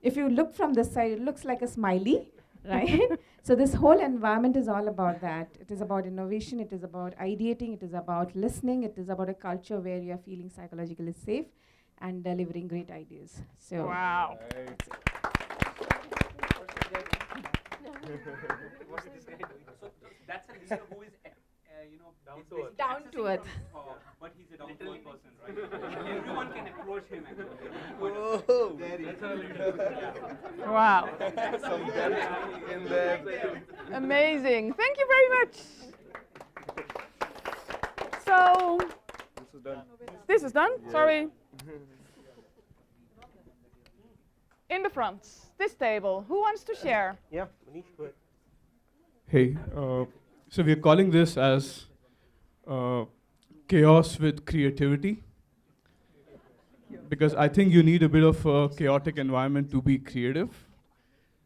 if you look from this side, it looks like a smiley, right? So this whole environment is all about that. It is about innovation, it is about ideating, it is about listening, it is about a culture where you are feeling psychologically safe and delivering great ideas. So wow. That's a leader who is, down to earth. But he's a down to earth person, right? Everyone can approach him actually. Whoa. Wow. Some depth in there. Amazing. Thank you very much. So, This is done. This is done? Yeah. Sorry. In the front, this table. Who wants to share? Yeah, Manish, go ahead. Hey, so we're calling this as chaos with creativity, because I think you need a bit of a chaotic environment to be creative.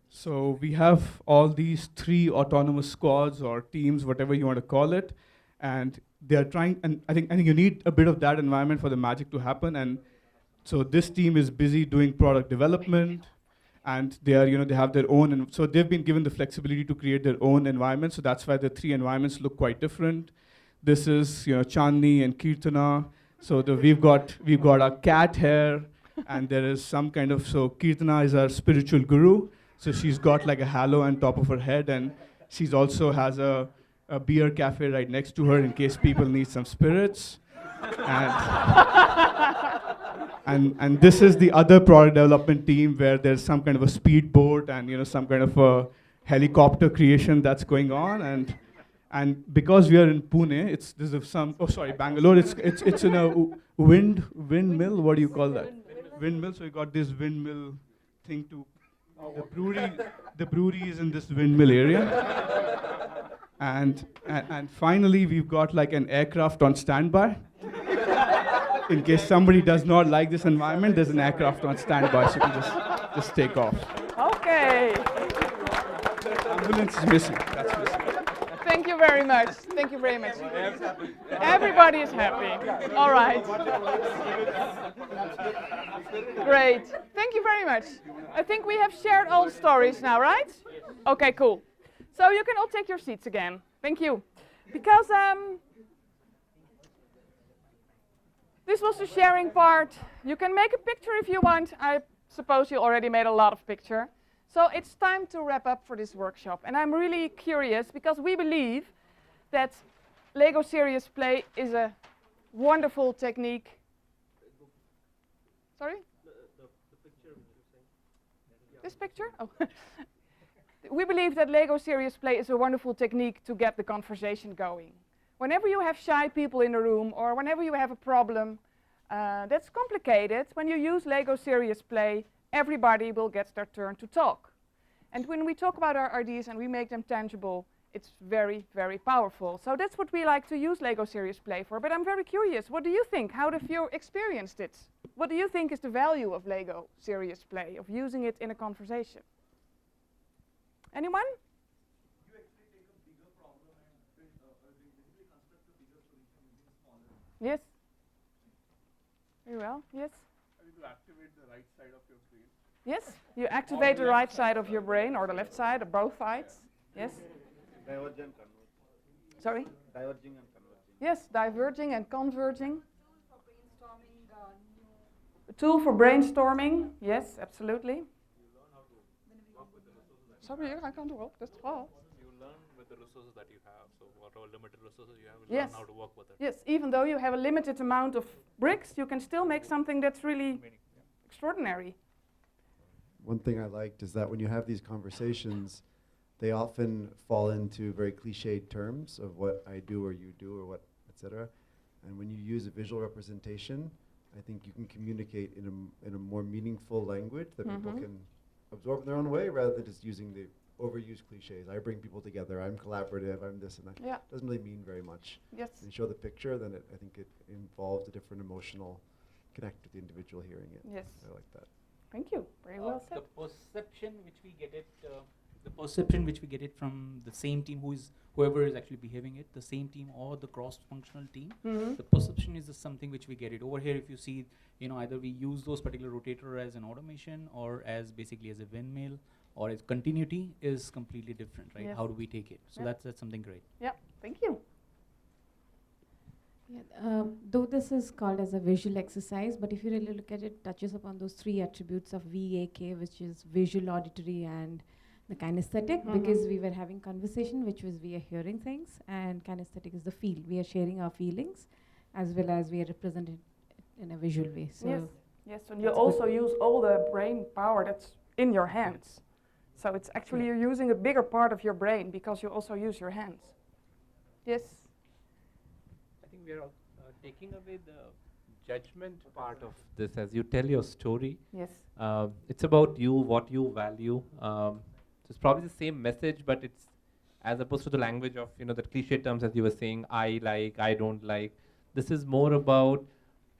So we have all these 3 autonomous squads or teams, whatever you want to call it, and they are trying, and I think you need a bit of that environment for the magic to happen. And so this team is busy doing product development, and they are, they have their own, and so they've been given the flexibility to create their own environment. So that's why the 3 environments look quite different. This is, Chandni and Kirtana. So we've got a cat here, and there is some kind of, so Kirtana is our spiritual guru. So she's got like a halo on top of her head, and she's also has a beer cafe right next to her in case people need some spirits. And this is the other product development team where there's some kind of a speedboat and some kind of a helicopter creation that's going on. And because we are in Pune, Bangalore. It's in a windmill. What do you call that? Windmill. So we got this windmill thing to. The brewery is in this windmill area. And finally, we've got like an aircraft on standby. In case somebody does not like this environment, there's an aircraft on standby, so you can just take off. Okay. Ambulance is missing. That's missing. Thank you very much. Thank you very much. Everybody is happy. All right. Great. Thank you very much. I think we have shared all the stories now, right? Okay, cool. So you can all take your seats again. Thank you. Because this was the sharing part. You can make a picture if you want. I suppose you already made a lot of picture. So it's time to wrap up for this workshop. And I'm really curious because we believe that Lego Serious Play is a wonderful technique. Sorry? The picture which you're saying. This picture? Oh. We believe that Lego Serious Play is a wonderful technique to get the conversation going. Whenever you have shy people in the room or whenever you have a problem that's complicated, when you use Lego Serious Play, everybody will get their turn to talk. And when we talk about our ideas and we make them tangible, it's very, very powerful. So that's what we like to use Lego Serious Play for. But I'm very curious, what do you think? How have you experienced it? What do you think is the value of Lego Serious Play, of using it in a conversation? Anyone? You actually take a bigger problem and basically construct a bigger solution using smaller. Yes. Very well, yes. You activate the right side of your brain. Yes, you activate the right side of your brain, or the left side, or both sides. Yes. Divergent, converging. Sorry? Diverging and converging. Yes, diverging and converging. A tool for brainstorming. Yes, absolutely. Sorry, I can't work. That's all. You learn with the resources that you have. So whatever limited resources you have, Yes. learn how to work with it. Yes, even though you have a limited amount of bricks, you can still make something that's really extraordinary. One thing I liked is that when you have these conversations, they often fall into very cliched terms of what I do or you do or what, etc. And when you use a visual representation, I think you can communicate in a more meaningful language that people can absorb in their own way rather than just using the overused cliches. I bring people together, I'm collaborative, I'm this and that. Yeah. Doesn't really mean very much. Yes. When you show the picture, then I think it involves a different emotional connect with the individual hearing it. Yes. I like that. Thank you. Very well said. The perception which we get it, from the same team whoever is actually behaving it, the same team or the cross-functional team. The perception is just something which we get it. Over here, if you see, either we use those particular rotator as an automation or as basically as a windmill or as continuity is completely different, right? Yes. How do we take it? So that's something great. Yeah. Thank you. Yeah, though this is called as a visual exercise, but if you really look at it, touches upon those three attributes of VAK, which is visual, auditory, and the kinesthetic, because we were having conversation, which was we are hearing things, and kinesthetic is the feel. We are sharing our feelings, as well as we are represented in a visual way. So yes, yes, and you also use all the brain power that's in your hands. So it's actually you're using a bigger part of your brain because you also use your hands. Yes. I think we are taking away the judgment part of this as you tell your story. Yes. It's about you, what you value. So it's probably the same message, but it's as opposed to the language of the cliche terms as you were saying, I like, I don't like. This is more about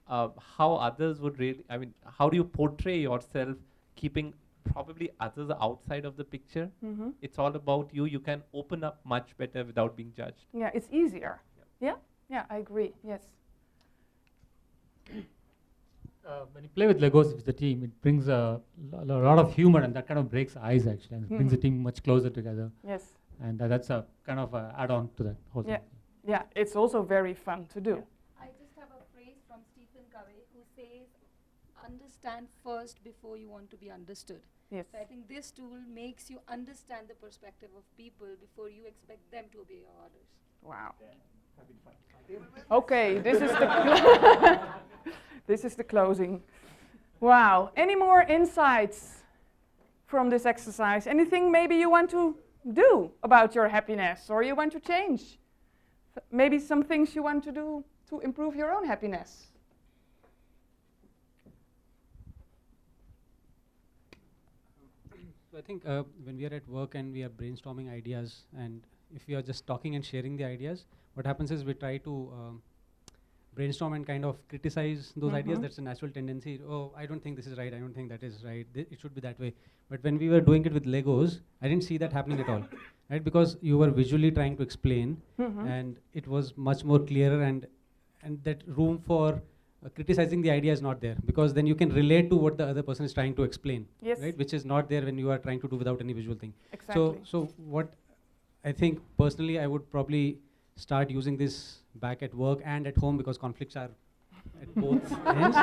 how others would really. I mean, how do you portray yourself, keeping probably others outside of the picture? It's all about you. You can open up much better without being judged. Yeah, it's easier. Yeah, yeah, I agree. Yes. When you play with Legos with the team, it brings a lot of humor, and that kind of breaks ice actually, and brings the team much closer together. Yes. And that's a kind of a add-on to that whole thing. Yeah, it's also very fun to do. I just have a phrase from Stephen Covey who says, understand first before you want to be understood. Yes. So I think this tool makes you understand the perspective of people before you expect them to obey your orders. Wow. Okay, this is the this is the closing. Wow. Any more insights from this exercise? Anything maybe you want to do about your happiness, or you want to change? Maybe some things you want to do to improve your own happiness. So I think when we are at work and we are brainstorming ideas, and if we are just talking and sharing the ideas, what happens is we try to brainstorm and kind of criticize those ideas. That's a natural tendency. Oh, I don't think this is right. I don't think that is right. It should be that way. But when we were doing it with Legos, I didn't see that happening at all, right? Because you were visually trying to explain, and it was much more clearer, and that room for criticizing the idea is not there, because then you can relate to what the other person is trying to explain, right? Which is not there when you are trying to do without any visual thing. Exactly. So what I think personally, I would probably start using this back at work and at home, because conflicts are at both ends,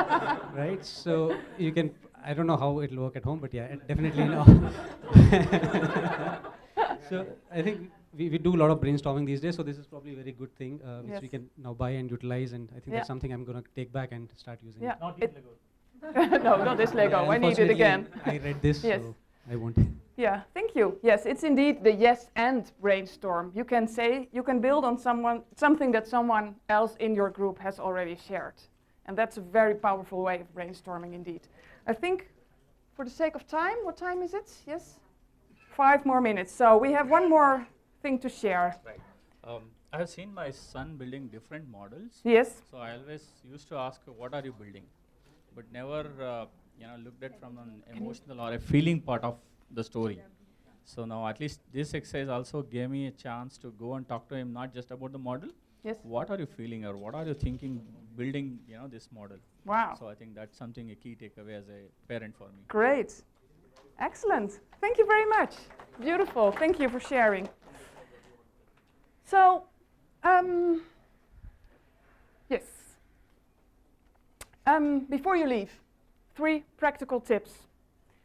right? So you can, I don't know how it'll work at home, but yeah, definitely no. So I think we do a lot of brainstorming these days, so this is probably a very good thing which we can now buy and utilize, and I think that's something I'm going to take back and start using. Yeah. Not this Lego. No, not this Lego. Yeah, I need it again. I read this, Yes. so I won't. Yeah, thank you. Yes, it's indeed the yes and brainstorm. You can say, you can build on something that someone else in your group has already shared. And that's a very powerful way of brainstorming indeed. I think for the sake of time, what time is it? Yes? 5 more minutes. So we have one more thing to share. Right. I have seen my son building different models. Yes. So I always used to ask, what are you building? But never looked at from an emotional or a feeling part of the story. So now at least this exercise also gave me a chance to go and talk to him, not just about the model. Yes. What are you feeling or what are you thinking building this model? Wow. So I think that's something, a key takeaway as a parent for me. Great. Excellent. Thank you very much. Beautiful. Thank you for sharing. So, yes. Before you leave, 3 practical tips.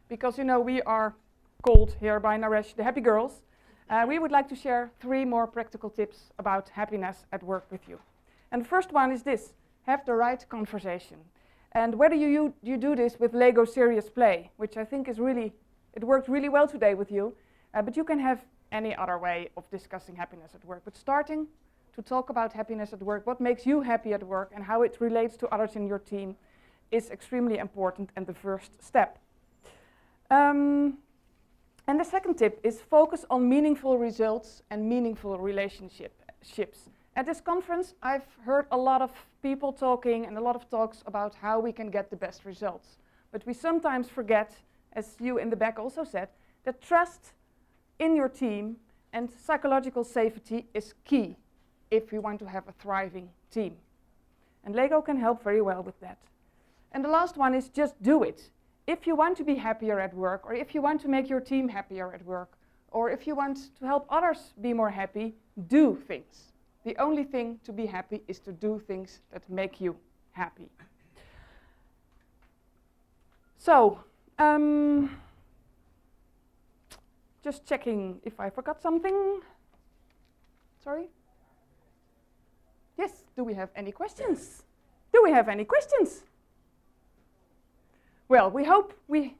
Because we are called here by Naresh the Happy Girls. We would like to share 3 more practical tips about happiness at work with you. And the first one is this: have the right conversation. And whether you do this with Lego Serious Play, which I think is it worked really well today with you, but you can have any other way of discussing happiness at work. But starting to talk about happiness at work, what makes you happy at work and how it relates to others in your team is extremely important and the first step. And the second tip is focus on meaningful results and meaningful relationships. At this conference, I've heard a lot of people talking and a lot of talks about how we can get the best results. But we sometimes forget, as you in the back also said, that trust in your team and psychological safety is key if you want to have a thriving team. And Lego can help very well with that. And the last one is just do it. If you want to be happier at work, or if you want to make your team happier at work, or if you want to help others be more happy, do things. The only thing to be happy is to do things that make you happy. So, just checking if I forgot something. Sorry? Yes, do we have any questions? Do we have any questions? Well, we hope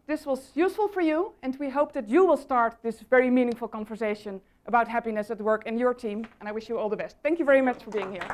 this was useful for you, and we hope that you will start this very meaningful conversation about happiness at work in your team, and I wish you all the best. Thank you very much for being here.